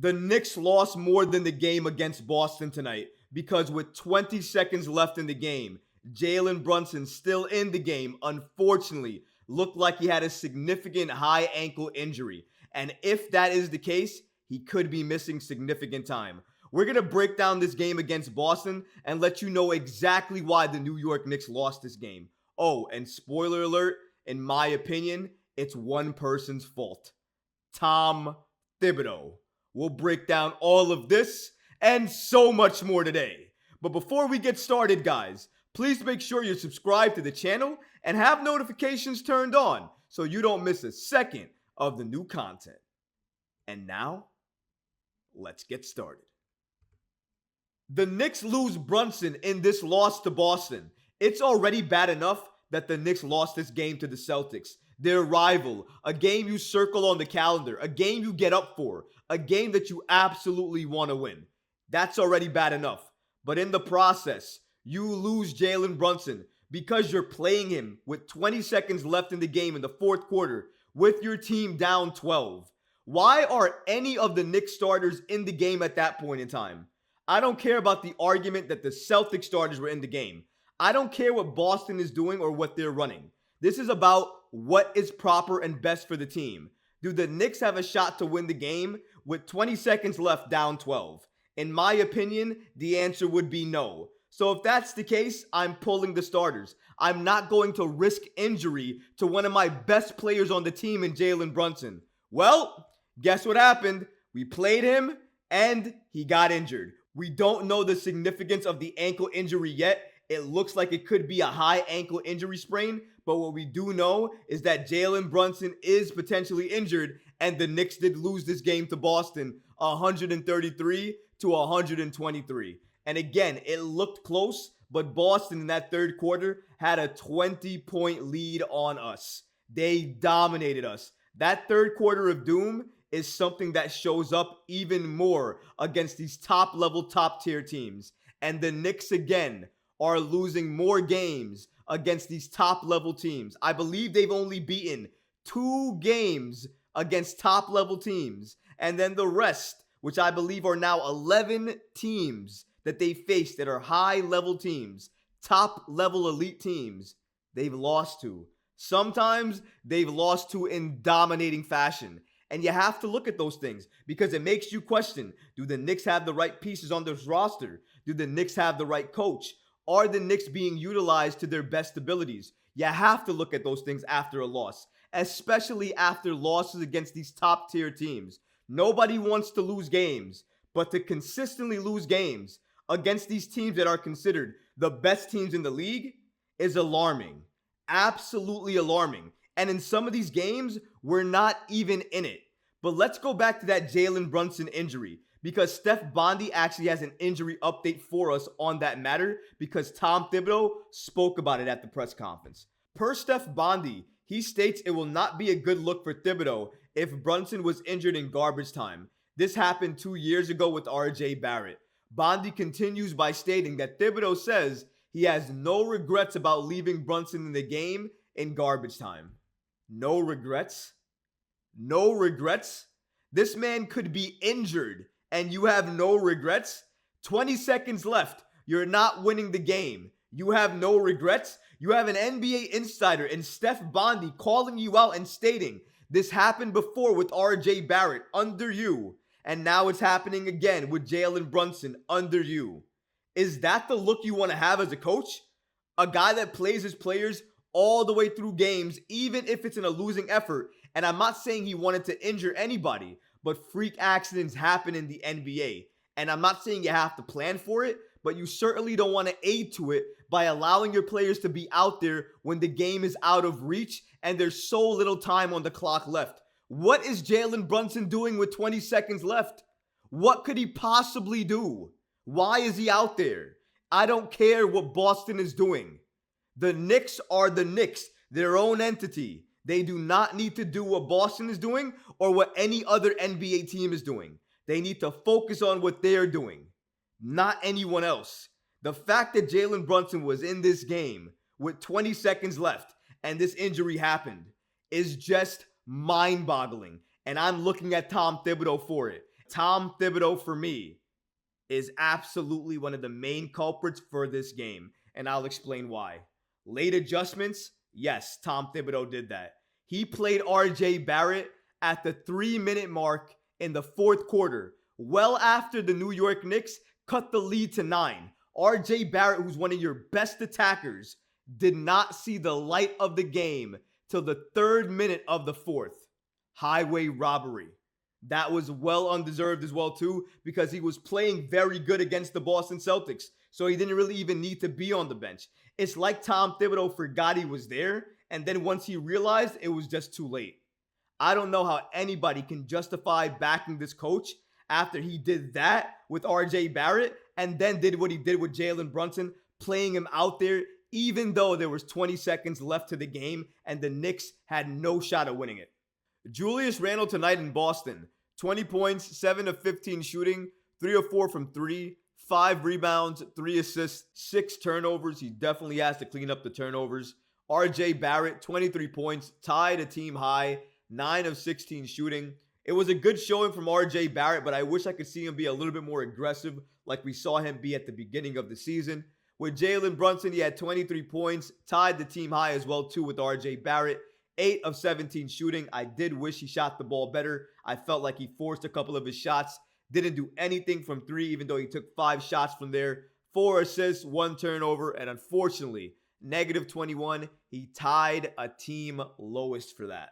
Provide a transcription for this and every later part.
The Knicks lost more than the game against Boston tonight because with 20 seconds left in the game, Jalen Brunson, still in the game, unfortunately, looked like he had a significant high ankle injury. And if that is the case, he could be missing significant time. We're going to break down this game against Boston and let you know exactly why the New York Knicks lost this game. Oh, and spoiler alert, in my opinion, it's one person's fault. Tom Thibodeau. We'll break down all of this and so much more today. But before we get started, guys, please make sure you're subscribed to the channel and have notifications turned on so you don't miss a second of the new content. And now, let's get started. The Knicks lose Brunson in this loss to Boston. It's already bad enough that the Knicks lost this game to the Celtics, their rival, a game you circle on the calendar, a game you get up for, a game that you absolutely want to win. That's already bad enough. But in the process, you lose Jalen Brunson because you're playing him with 20 seconds left in the game in the fourth quarter with your team down 12. Why are any of the Knicks starters in the game at that point in time? I don't care about the argument that the Celtics starters were in the game. I don't care what Boston is doing or what they're running. This is about what is proper and best for the team. Do the Knicks have a shot to win the game with 20 seconds left down 12? In my opinion, the answer would be no. So if that's the case, I'm pulling the starters. I'm not going to risk injury to one of my best players on the team in Jalen Brunson. Well, guess what happened? We played him and he got injured. We don't know the significance of the ankle injury yet. It looks like it could be a high ankle injury sprain, but what we do know is that Jalen Brunson is potentially injured, and the Knicks did lose this game to Boston 133 to 123. And again, it looked close, but Boston in that third quarter had a 20-point lead on us. They dominated us. That third quarter of doom is something that shows up even more against these top-level, top-tier teams. And the Knicks, again, are losing more games against these top-level teams. I believe they've only beaten 2 games against top-level teams. And then the rest, which I believe are now 11 teams that they faced that are high-level teams, top-level elite teams, they've lost to. Sometimes they've lost to in dominating fashion. And you have to look at those things because it makes you question, do the Knicks have the right pieces on this roster? Do the Knicks have the right coach? Are the Knicks being utilized to their best abilities? You have to look at those things after a loss, especially after losses against these top-tier teams. Nobody wants to lose games, but to consistently lose games against these teams that are considered the best teams in the league is alarming. Absolutely alarming. And in some of these games, we're not even in it. But let's go back to that Jalen Brunson injury because Steph Bondy actually has an injury update for us on that matter because Tom Thibodeau spoke about it at the press conference. Per Steph Bondy, he states it will not be a good look for Thibodeau if Brunson was injured in garbage time. This happened 2 years ago with RJ Barrett. Bondy continues by stating that Thibodeau says he has no regrets about leaving Brunson in the game in garbage time. No regrets? No regrets? This man could be injured and you have no regrets? 20 seconds left. You're not winning the game. You have no regrets? You have an NBA insider in Steph Bondy calling you out and stating this happened before with RJ Barrett under you, and now it's happening again with Jalen Brunson under you. Is that the look you want to have as a coach? A guy that plays his players all the way through games, even if it's in a losing effort. And I'm not saying he wanted to injure anybody, but freak accidents happen in the NBA. And I'm not saying you have to plan for it, but you certainly don't want to aid to it by allowing your players to be out there when the game is out of reach and there's so little time on the clock left. What is Jalen Brunson doing with 20 seconds left? What could he possibly do? Why is he out there? I don't care what Boston is doing. The Knicks are the Knicks, their own entity. They do not need to do what Boston is doing or what any other NBA team is doing. They need to focus on what they're doing, not anyone else. The fact that Jalen Brunson was in this game with 20 seconds left and this injury happened is just mind-boggling. And I'm looking at Tom Thibodeau for it. Tom Thibodeau, for me, is absolutely one of the main culprits for this game, and I'll explain why. Late adjustments, yes, Tom Thibodeau did that. He played RJ Barrett at the 3-minute mark in the fourth quarter, well after the New York Knicks cut the lead to 9. RJ Barrett, who's one of your best attackers, did not see the light of the game till the 3rd minute of the fourth. Highway robbery. That was well undeserved as well too, because he was playing very good against the Boston Celtics, so he didn't really even need to be on the bench. It's like Tom Thibodeau forgot he was there, and then once he realized, it was just too late. I don't know how anybody can justify backing this coach after he did that with RJ Barrett and then did what he did with Jalen Brunson, playing him out there even though there was 20 seconds left to the game and the Knicks had no shot at winning it. Julius Randle tonight in Boston, 20 points, 7 of 15 shooting, 3 of 4 from 3, 5 rebounds, 3 assists, 6 turnovers. He definitely has to clean up the turnovers. RJ Barrett, 23 points, tied a team high, 9 of 16 shooting. It was a good showing from RJ Barrett, but I wish I could see him be a little bit more aggressive like we saw him be at the beginning of the season. With Jalen Brunson, he had 23 points, tied the team high as well too with RJ Barrett. 8 of 17 shooting. I did wish he shot the ball better. I felt like he forced a couple of his shots. Didn't do anything from 3, even though he took 5 shots from there. 4 assists, 1 turnover, and unfortunately, negative 21. He tied a team lowest for that.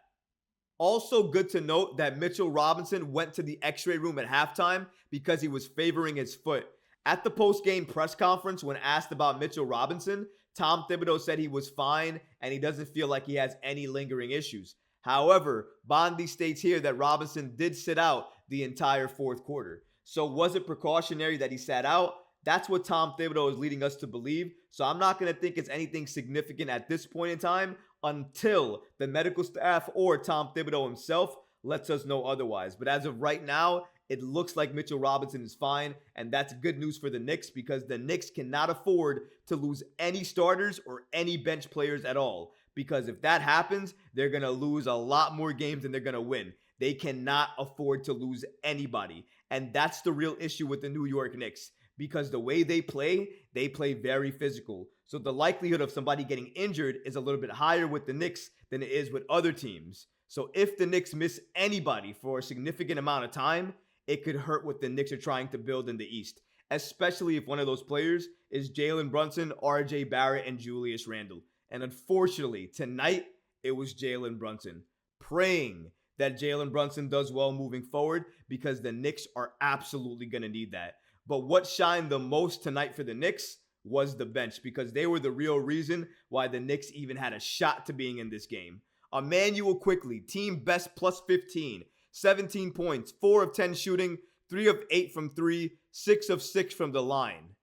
Also good to note that Mitchell Robinson went to the x-ray room at halftime because he was favoring his foot. At the post-game press conference, when asked about Mitchell Robinson, Tom Thibodeau said he was fine and he doesn't feel like he has any lingering issues. However, Bondi states here that Robinson did sit out the entire fourth quarter. So was it precautionary that he sat out? That's what Tom Thibodeau is leading us to believe. So I'm not going to think it's anything significant at this point in time until the medical staff or Tom Thibodeau himself lets us know otherwise. But as of right now, it looks like Mitchell Robinson is fine, and that's good news for the Knicks because the Knicks cannot afford to lose any starters or any bench players at all. Because if that happens, they're going to lose a lot more games than they're going to win. They cannot afford to lose anybody. And that's the real issue with the New York Knicks. Because the way they play very physical. So the likelihood of somebody getting injured is a little bit higher with the Knicks than it is with other teams. So if the Knicks miss anybody for a significant amount of time, it could hurt what the Knicks are trying to build in the East, especially if one of those players is Jalen Brunson, RJ Barrett, and Julius Randle. And unfortunately, tonight, it was Jalen Brunson. Praying that Jalen Brunson does well moving forward because the Knicks are absolutely going to need that. But what shined the most tonight for the Knicks was the bench because they were the real reason why the Knicks even had a shot to being in this game. Emmanuel Quickley, team best plus 15. 17 points, 4 of 10 shooting, 3 of 8 from 3, 6 of 6 from the line.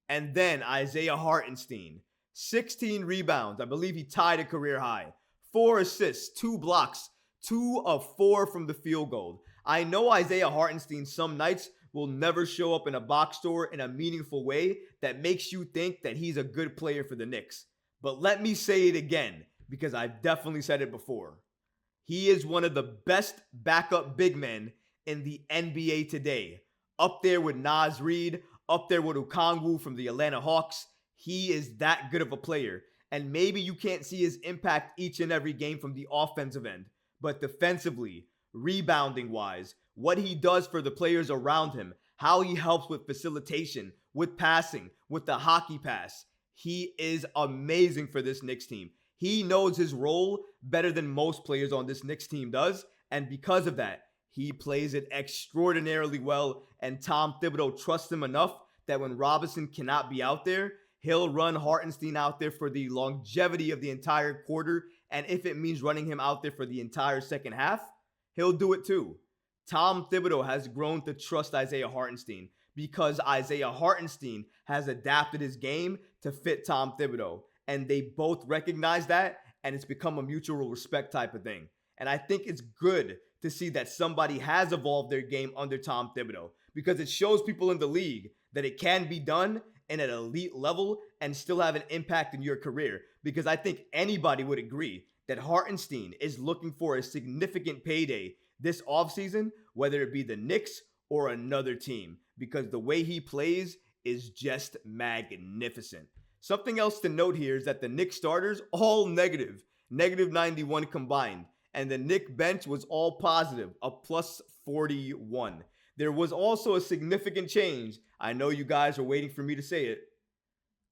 And then Isaiah Hartenstein, 16 rebounds. I believe he tied a career high. 4 assists, 2 blocks, 2 of 4 from the field goal. I know Isaiah Hartenstein some nights will never show up in a box score in a meaningful way that makes you think that he's a good player for the Knicks. But let me say it again because I've definitely said it before. He is one of the best backup big men in the NBA today. Up there with Naz Reid, up there with Okongwu from the Atlanta Hawks. He is that good of a player. And maybe you can't see his impact each and every game from the offensive end. But defensively, rebounding-wise, what he does for the players around him, how he helps with facilitation, with passing, with the hockey pass. He is amazing for this Knicks team. He knows his role better than most players on this Knicks team does. And because of that, he plays it extraordinarily well. And Tom Thibodeau trusts him enough that when Robinson cannot be out there, he'll run Hartenstein out there for the longevity of the entire quarter. And if it means running him out there for the entire second half, he'll do it too. Tom Thibodeau has grown to trust Isaiah Hartenstein because Isaiah Hartenstein has adapted his game to fit Tom Thibodeau. And they both recognize that, and it's become a mutual respect type of thing. And I think it's good to see that somebody has evolved their game under Tom Thibodeau because it shows people in the league that it can be done in an elite level and still have an impact in your career. Because I think anybody would agree that Hartenstein is looking for a significant payday this offseason, whether it be the Knicks or another team because the way he plays is just magnificent. Something else to note here is that the Knicks starters all negative, negative 91 combined, and the Knicks bench was all positive, a plus 41. There was also a significant change. I know you guys are waiting for me to say it.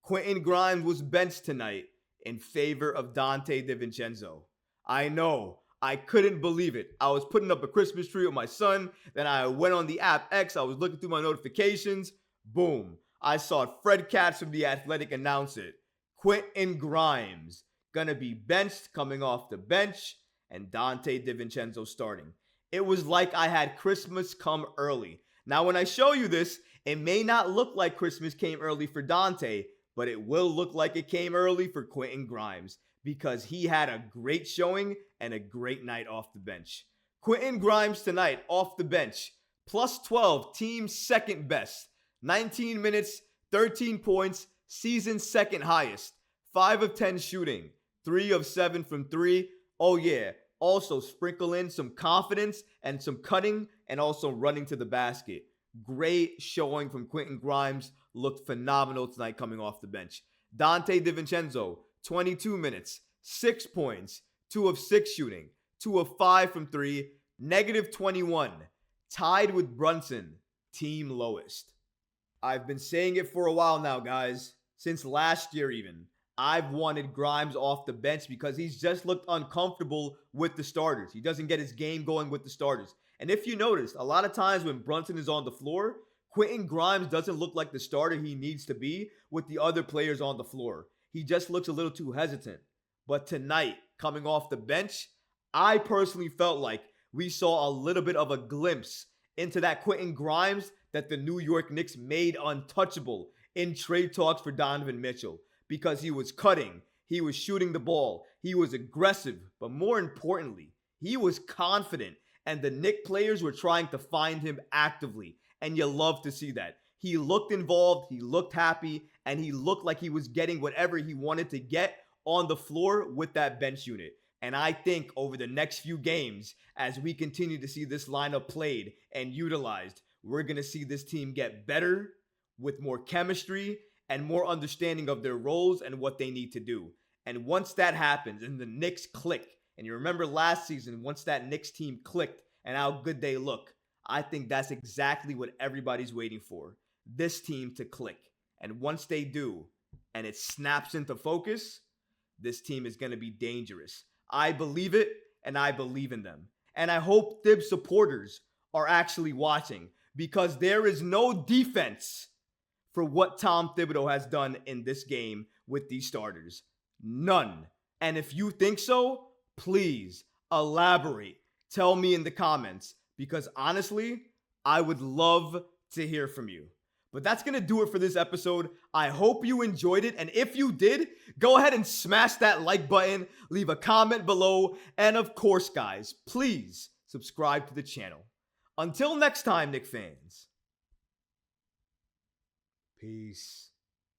Quentin Grimes was benched tonight in favor of Donte DiVincenzo. I know. I couldn't believe it. I was putting up a Christmas tree with my son. Then I went on the app X. I was looking through my notifications. Boom. I saw Fred Katz from The Athletic announce it. Quentin Grimes gonna be benched, coming off the bench, and Donte DiVincenzo starting. It was like I had Christmas come early. Now, when I show you this, it may not look like Christmas came early for Donte, but it will look like it came early for Quentin Grimes because he had a great showing and a great night off the bench. Quentin Grimes tonight off the bench, plus 12, team second best. 19 minutes, 13 points, season second highest. 5 of 10 shooting, 3 of 7 from 3. Oh yeah, also sprinkle in some confidence and some cutting and also running to the basket. Great showing from Quentin Grimes. Looked phenomenal tonight coming off the bench. Donte DiVincenzo, 22 minutes, 6 points, 2 of 6 shooting, 2 of 5 from 3, negative 21. Tied with Brunson, team lowest. I've been saying it for a while now, guys. Since last year even. I've wanted Grimes off the bench because he's just looked uncomfortable with the starters. He doesn't get his game going with the starters. And if you notice, a lot of times when Brunson is on the floor, Quentin Grimes doesn't look like the starter he needs to be with the other players on the floor. He just looks a little too hesitant. But tonight, coming off the bench, I personally felt like we saw a little bit of a glimpse into that Quentin Grimes that the New York Knicks made untouchable in trade talks for Donovan Mitchell. Because he was cutting, he was shooting the ball, he was aggressive, but more importantly, he was confident, and the Knicks players were trying to find him actively, and you love to see that. He looked involved, he looked happy, and he looked like he was getting whatever he wanted to get on the floor with that bench unit. And I think over the next few games, as we continue to see this lineup played and utilized, we're going to see this team get better with more chemistry and more understanding of their roles and what they need to do. And once that happens and the Knicks click, and you remember last season, once that Knicks team clicked and how good they look, I think that's exactly what everybody's waiting for. This team to click. And once they do, and it snaps into focus, this team is going to be dangerous. I believe it, and I believe in them. And I hope Thib supporters are actually watching because there is no defense for what Tom Thibodeau has done in this game with these starters. None. And if you think so, please elaborate. Tell me in the comments because honestly, I would love to hear from you. But that's going to do it for this episode. I hope you enjoyed it. And if you did, go ahead and smash that like button, leave a comment below. And of course, guys, please subscribe to the channel. Until next time, Knicks fans. Peace.